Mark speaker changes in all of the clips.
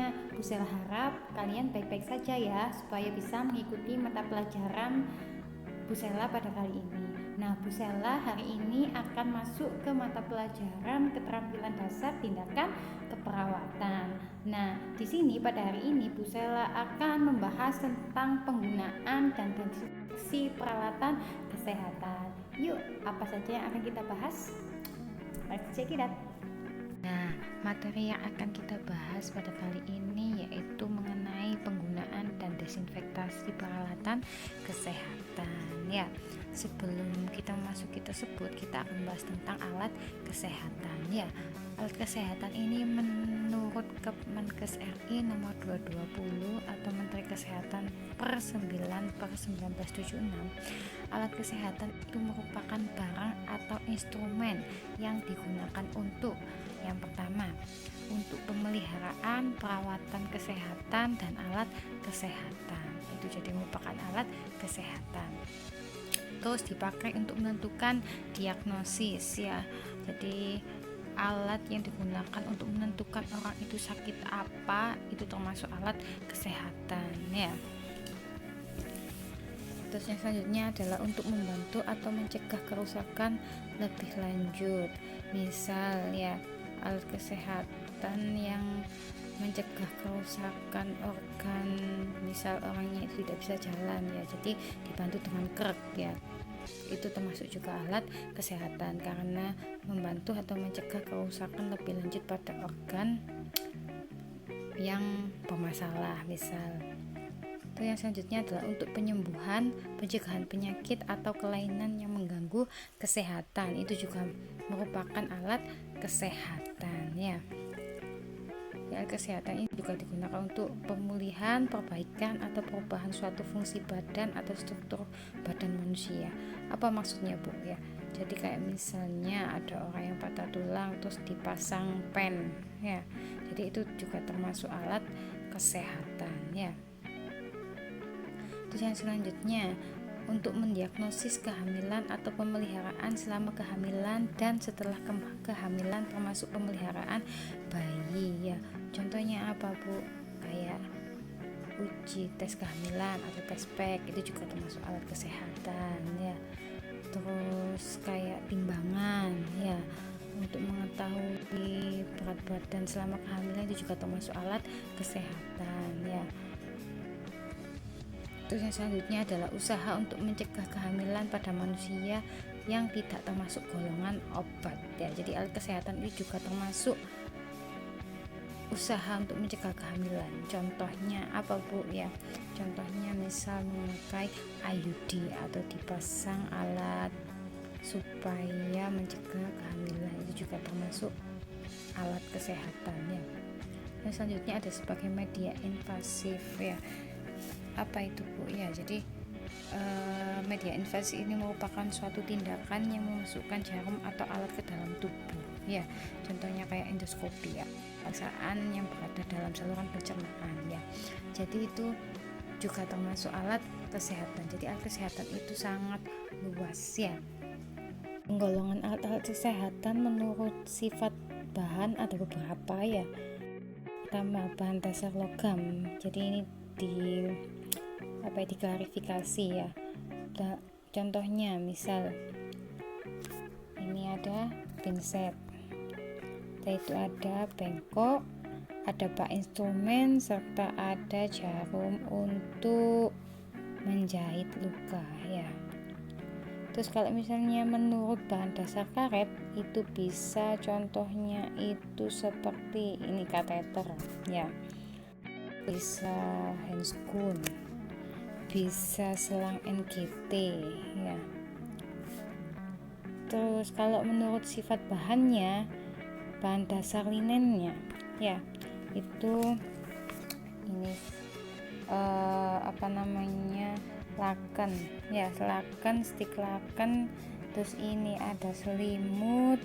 Speaker 1: selanjutnya Bu Sela harap kalian baik-baik saja ya, supaya bisa mengikuti mata pelajaran Bu Sela pada kali ini. Nah, Bu Sela hari ini akan masuk ke mata pelajaran keterampilan dasar tindakan keperawatan. Nah, di sini pada hari ini Bu Sela akan membahas tentang penggunaan dan desinfeksi peralatan kesehatan. Yuk, apa saja yang akan kita bahas? Let's check it out.
Speaker 2: Nah, materi yang akan kita bahas pada kali ini yaitu mengenai penggunaan dan desinfektasi peralatan kesehatan. Ya, sebelum kita memasuki tersebut, kita akan bahas tentang alat kesehatan. Ya, alat kesehatan ini menurut Kemenkes RI nomor 220 atau Menteri Kesehatan per 9/1976, alat kesehatan itu merupakan barang atau instrumen yang digunakan untuk yang pertama, untuk pemeliharaan, perawatan kesehatan dan alat kesehatan. Itu jadi merupakan alat kesehatan. Terus dipakai untuk menentukan diagnosis ya. Jadi alat yang digunakan untuk menentukan orang itu sakit apa, itu termasuk alat kesehatan ya. Terus yang selanjutnya adalah untuk membantu atau mencegah kerusakan lebih lanjut. Misal ya, alat kesehatan yang mencegah kerusakan organ, misal orangnya itu tidak bisa jalan ya, jadi dibantu dengan krek ya, itu termasuk juga alat kesehatan karena membantu atau mencegah kerusakan lebih lanjut pada organ yang bermasalah. Misal itu yang selanjutnya adalah untuk penyembuhan, pencegahan penyakit atau kelainan yang mengganggu kesehatan, itu juga merupakan alat kesehatan ya. Alat kesehatan ini juga digunakan untuk pemulihan, perbaikan atau perubahan suatu fungsi badan atau struktur badan manusia. Apa maksudnya Bu ya? Jadi kayak misalnya ada orang yang patah tulang terus dipasang pen ya. Jadi itu juga termasuk alat kesehatan ya. Terus yang selanjutnya untuk mendiagnosis kehamilan atau pemeliharaan selama kehamilan dan setelah kehamilan, termasuk pemeliharaan bayi ya. Contohnya apa Bu? Kayak uji tes kehamilan atau tes pack, itu juga termasuk alat kesehatan ya. Terus kayak timbangan ya, untuk mengetahui berat badan selama kehamilan, itu juga termasuk alat kesehatan ya. Terus yang selanjutnya adalah usaha untuk mencegah kehamilan pada manusia yang tidak termasuk golongan obat ya. Jadi alat kesehatan ini juga termasuk usaha untuk mencegah kehamilan. Contohnya apa Bu ya? Contohnya misal memakai IUD atau dipasang alat supaya mencegah kehamilan, itu juga termasuk alat kesehatan ya. Yang selanjutnya ada sebagai media invasif ya. Apa itu Bu ya? Jadi media invasi ini merupakan suatu tindakan yang memasukkan jarum atau alat ke dalam tubuh ya. Contohnya kayak endoskopi ya, pemaksaan yang berada dalam saluran pencernaan ya. Jadi itu juga termasuk alat kesehatan. Jadi alat kesehatan itu sangat luas ya. Penggolongan alat-alat kesehatan menurut sifat bahan ada beberapa ya. Pertama, bahan dasar logam. Jadi ini diklarifikasi ya. Contohnya misal ini ada pinset, yaitu ada bengkok, ada bak instrumen, serta ada jarum untuk menjahit luka ya. Terus kalau misalnya menurut bahan dasar karet, itu bisa contohnya itu seperti ini kateter ya, bisa handscoon, bisa selang NGT ya. Terus kalau menurut sifat bahannya, bahan dasar linennya ya, itu ini laken ya, laken, stik laken. Terus ini ada selimut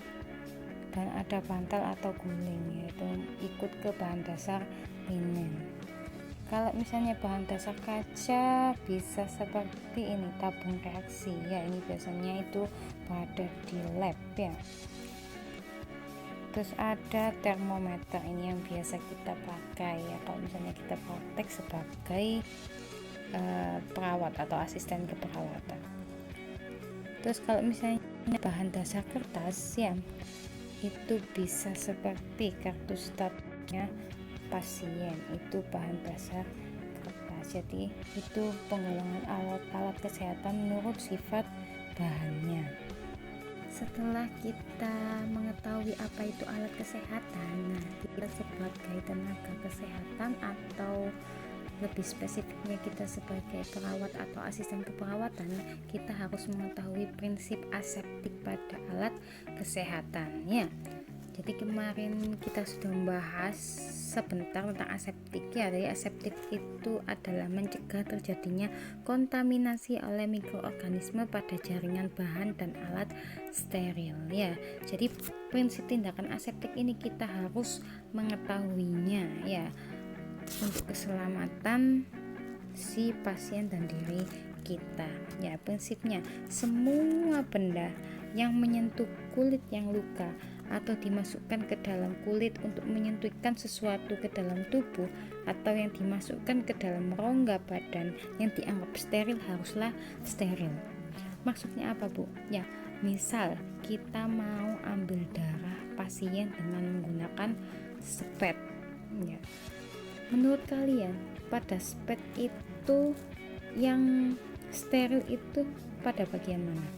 Speaker 2: dan ada bantal atau guling, yaitu ikut ke bahan dasar linen. Kalau misalnya bahan dasar kaca bisa seperti ini, tabung reaksi ya, ini biasanya itu berada di lab ya. Terus ada termometer, ini yang biasa kita pakai ya kalau misalnya kita praktek sebagai perawat atau asisten keperawatan. Terus kalau misalnya bahan dasar kertas ya, itu bisa seperti kartu startnya pasien, itu bahan dasar kertas. Jadi itu penggolongan alat-alat kesehatan menurut sifat bahannya. Setelah kita mengetahui apa itu alat kesehatan, nah kita sebagai tenaga kesehatan atau lebih spesifiknya kita sebagai perawat atau asisten keperawatan, kita harus mengetahui prinsip aseptik pada alat kesehatan ya. Jadi kemarin kita sudah membahas sebentar tentang aseptik ya. Jadi aseptik itu adalah mencegah terjadinya kontaminasi oleh mikroorganisme pada jaringan bahan dan alat steril ya. Jadi prinsip tindakan aseptik ini kita harus mengetahuinya ya, untuk keselamatan si pasien dan diri kita ya. Prinsipnya semua benda yang menyentuh kulit yang luka atau dimasukkan ke dalam kulit untuk menyentuhkan sesuatu ke dalam tubuh atau yang dimasukkan ke dalam rongga badan yang dianggap steril haruslah steril. Maksudnya apa Bu? Ya, misal kita mau ambil darah pasien dengan menggunakan spet ya. Menurut kalian pada spet itu yang steril itu pada bagian mana?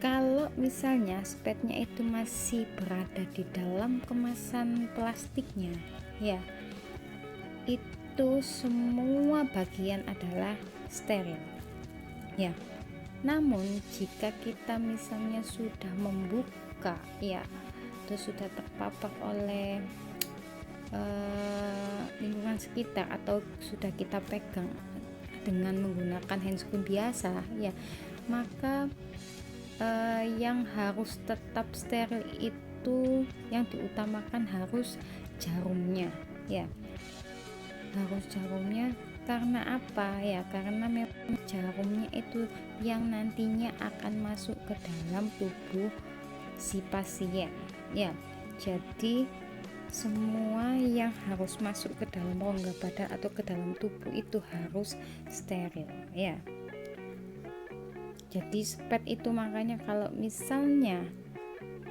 Speaker 2: Kalau misalnya spetnya itu masih berada di dalam kemasan plastiknya ya, itu semua bagian adalah steril ya. Namun jika kita misalnya sudah membuka ya, terus sudah terpapar oleh lingkungan sekitar atau sudah kita pegang dengan menggunakan handscoon biasa ya, maka yang harus tetap steril itu yang diutamakan harus jarumnya ya, harus jarumnya. Karena apa ya? Karena memang jarumnya itu yang nantinya akan masuk ke dalam tubuh si pasien ya. Jadi semua yang harus masuk ke dalam rongga badan atau ke dalam tubuh itu harus steril ya. Jadi spet itu makanya kalau misalnya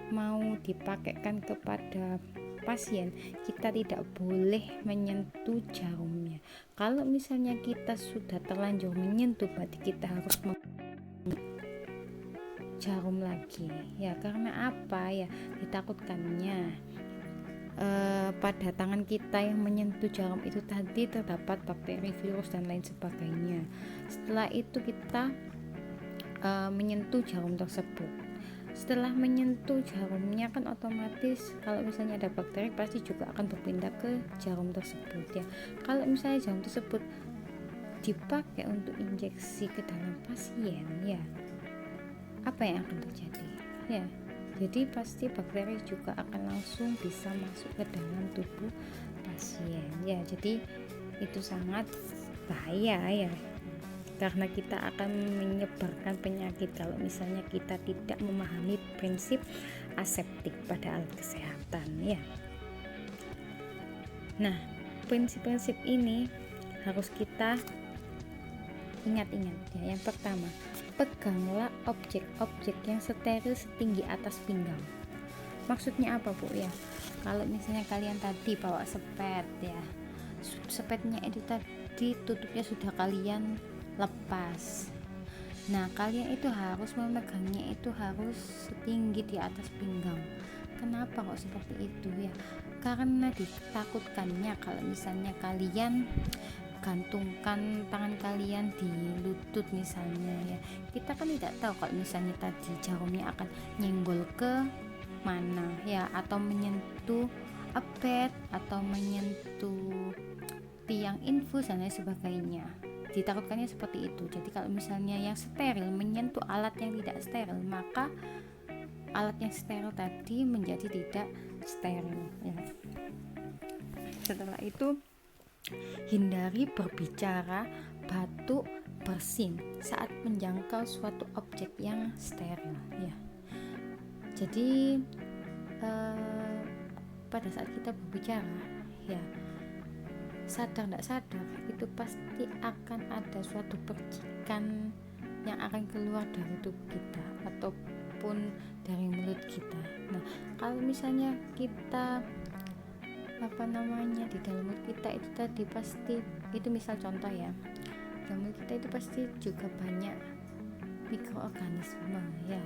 Speaker 2: mau dipakaikan kepada pasien, kita tidak boleh menyentuh jarumnya. Kalau misalnya kita sudah terlanjur menyentuh, berarti kita harus jarum lagi ya. Karena apa ya? Ditakutkannya pada tangan kita yang menyentuh jarum itu tadi terdapat bakteri, virus dan lain sebagainya. Setelah itu kita menyentuh jarum tersebut. Setelah menyentuh jarumnya kan otomatis kalau misalnya ada bakteri pasti juga akan berpindah ke jarum tersebut ya. Kalau misalnya jarum tersebut dipakai untuk injeksi ke dalam pasien ya, apa yang akan terjadi ya? Jadi pasti bakteri juga akan langsung bisa masuk ke dalam tubuh pasien ya. Jadi itu sangat bahaya ya, karena kita akan menyebarkan penyakit kalau misalnya kita tidak memahami prinsip aseptik pada alat kesehatan ya. Nah, prinsip-prinsip ini harus kita ingat-ingat ya. Yang pertama, peganglah objek-objek yang steril setinggi atas pinggang. Maksudnya apa Bu ya? Kalau misalnya kalian tadi bawa sepet ya, sepetnya itu tadi tutupnya sudah kalian lepas. Nah, kalian itu harus memegangnya itu harus setinggi di atas pinggang. Kenapa kok seperti itu ya? Karena ditakutkannya kalau misalnya kalian gantungkan tangan kalian di lutut misalnya ya, kita kan tidak tahu kalau misalnya tadi jarumnya akan nyenggol ke mana ya, atau menyentuh bed atau menyentuh tiang infus dan lain sebagainya. Ditakutkannya seperti itu. Jadi kalau misalnya yang steril menyentuh alat yang tidak steril, maka alat yang steril tadi menjadi tidak steril ya. Setelah itu hindari berbicara, batuk, bersin saat menjangkau suatu objek yang steril ya. Jadi pada saat kita berbicara, ya sadar tidak sadar itu pasti akan ada suatu percikan yang akan keluar dari tubuh kita ataupun dari mulut kita. Nah, kalau misalnya kita di dalam mulut kita itu tadi pasti, itu misal contoh ya, dalam mulut kita itu pasti juga banyak mikroorganisme ya.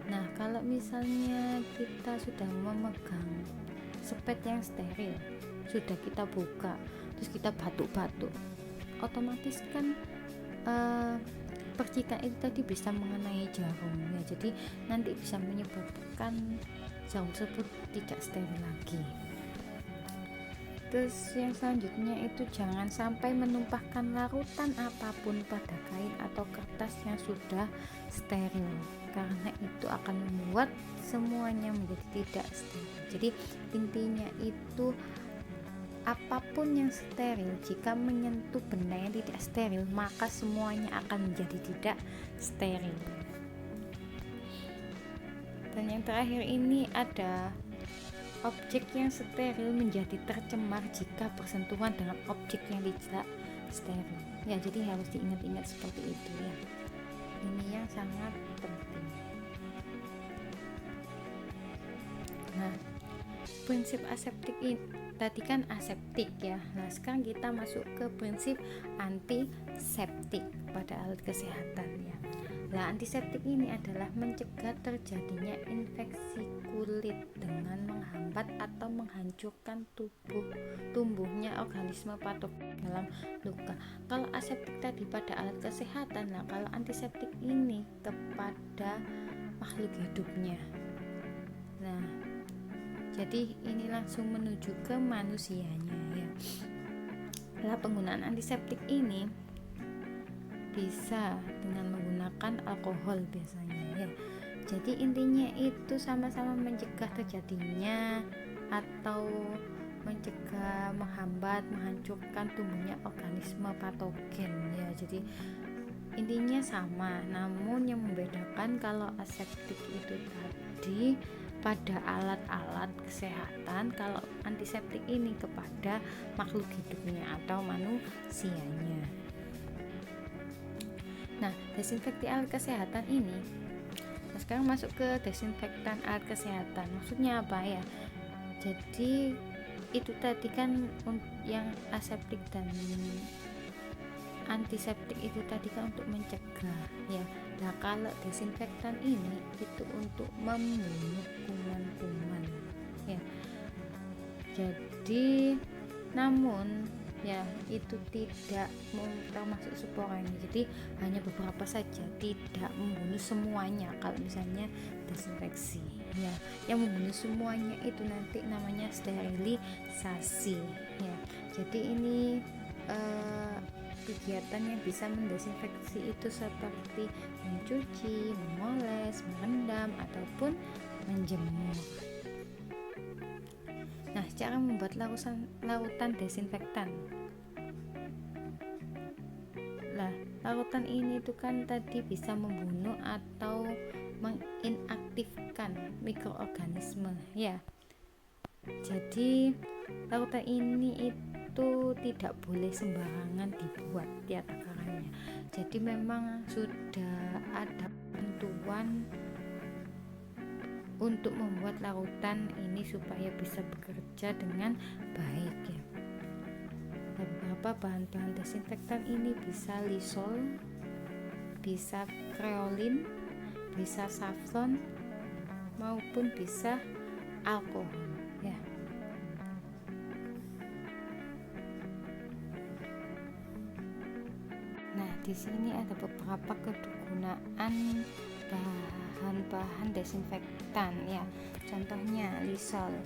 Speaker 2: Nah, kalau misalnya kita sudah memegang sepet yang steril, sudah kita buka, terus kita batuk-batuk, otomatis kan percikan itu tadi bisa mengenai jarum ya, jadi nanti bisa menyebabkan jarum tersebut tidak steril lagi. Terus yang selanjutnya itu jangan sampai menumpahkan larutan apapun pada kain atau kertas yang sudah steril, karena itu akan membuat semuanya menjadi tidak steril. Jadi intinya itu apapun yang steril, jika menyentuh benda yang tidak steril, maka semuanya akan menjadi tidak steril. Dan yang terakhir ini ada objek yang steril menjadi tercemar jika bersentuhan dengan objek yang tidak steril. Ya, jadi harus diingat-ingat seperti itu ya. Ini yang sangat penting. Nah, prinsip aseptik ini tadi kan aseptik ya. Nah, sekarang kita masuk ke prinsip antiseptik pada alat kesehatan ya. Nah, antiseptik ini adalah mencegah terjadinya infeksi kulit dengan menghambat atau menghancurkan tumbuhnya organisme patogen dalam luka. Kalau aseptik tadi pada alat kesehatan, nah kalau antiseptik ini kepada makhluk hidupnya. Nah, jadi ini langsung menuju ke manusianya ya. Nah, penggunaan antiseptik ini bisa dengan menggunakan alkohol biasanya ya. Jadi intinya itu sama-sama mencegah terjadinya atau mencegah, menghambat, menghancurkan tumbuhnya organisme patogen ya. Jadi intinya sama, namun yang membedakan kalau aseptik itu tadi pada alat-alat kesehatan, kalau antiseptik ini kepada makhluk hidupnya atau manusianya. Nah, desinfektan alat kesehatan ini, nah sekarang masuk ke desinfektan alat kesehatan. Maksudnya apa ya? Jadi itu tadi kan yang aseptik dan antiseptik itu tadi kan untuk mencegah ya. Nah, kalau desinfektan ini itu untuk membunuh kuman-kuman ya. Jadi namun ya itu tidak termasuk sporanya, jadi hanya beberapa saja, tidak membunuh semuanya. Kalau misalnya desinfeksi ya, yang membunuh semuanya itu nanti namanya sterilisasi ya. Jadi ini kegiatan yang bisa mendesinfeksi itu seperti mencuci, memoles, merendam ataupun menjemur. Nah, cara membuat larutan desinfektan. Nah, larutan ini itu kan tadi bisa membunuh atau menginaktifkan mikroorganisme ya. Jadi larutan ini itu tidak boleh sembarangan dibuat ya takarannya. Jadi memang sudah ada ketentuan untuk membuat larutan ini supaya bisa bekerja dengan baik ya. Beberapa bahan-bahan desinfektan ini bisa Lysol, bisa kreolin, bisa saffron, maupun bisa alkohol ya. Nah, di sini ada beberapa kegunaan bahan-bahan desinfektan ya. Contohnya Lysol,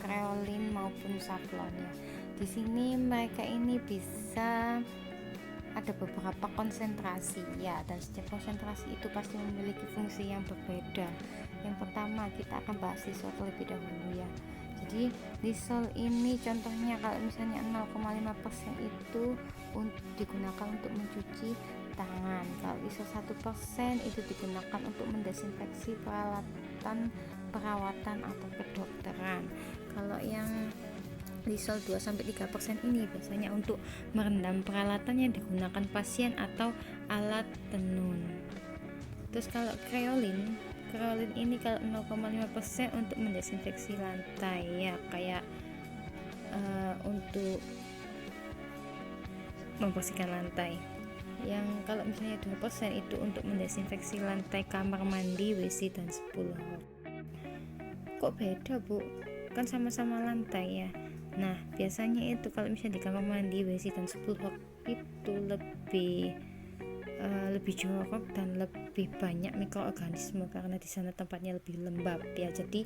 Speaker 2: kreolin maupun saffron ya. Di sini mereka ini bisa ada beberapa konsentrasi ya, dan setiap konsentrasi itu pasti memiliki fungsi yang berbeda. Yang pertama kita akan bahas Lysol terlebih dahulu ya. Jadi Lysol ini contohnya kalau misalnya 0,5% itu digunakan untuk mencuci
Speaker 1: tangan. Kalau ISO 1% itu digunakan untuk mendesinfeksi perawatan atau kedokteran. Kalau yang ISO 2-3% ini biasanya untuk merendam peralatan yang digunakan pasien atau alat tenun. Terus kalau kreolin ini kalau 0,5% untuk mendesinfeksi lantai ya, kayak untuk membersihkan lantai. Yang kalau misalnya 2% itu untuk mendesinfeksi lantai kamar mandi, WC dan 10 hal. Kok beda Bu? Kan sama-sama lantai ya. Nah biasanya itu kalau misalnya di kamar mandi, WC dan 10 hal itu lebih jorok dan lebih banyak mikroorganisme karena di sana tempatnya lebih lembab ya, jadi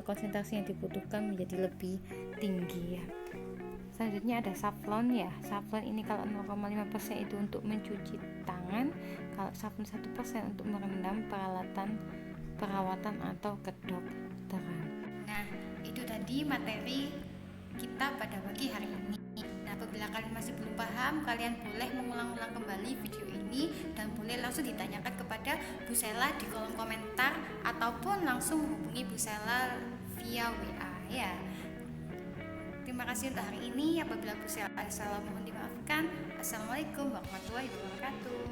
Speaker 1: konsentrasi yang dibutuhkan menjadi lebih tinggi ya. Selanjutnya ada safflon ya. Safflon ini kalau 0,5% itu untuk mencuci tangan, kalau safflon 1% untuk merendam perawatan atau kedokteran. Nah itu tadi materi kita pada pagi hari ini. Nah, apabila kalian masih belum paham, kalian boleh mengulang-ulang kembali video ini dan boleh langsung ditanyakan kepada Bu Sela di kolom komentar ataupun langsung menghubungi Bu Sela via WA ya. Terima kasih untuk hari ini. Apabila Bu Sela ada salah mohon dimaafkan. Assalamualaikum warahmatullahi wabarakatuh.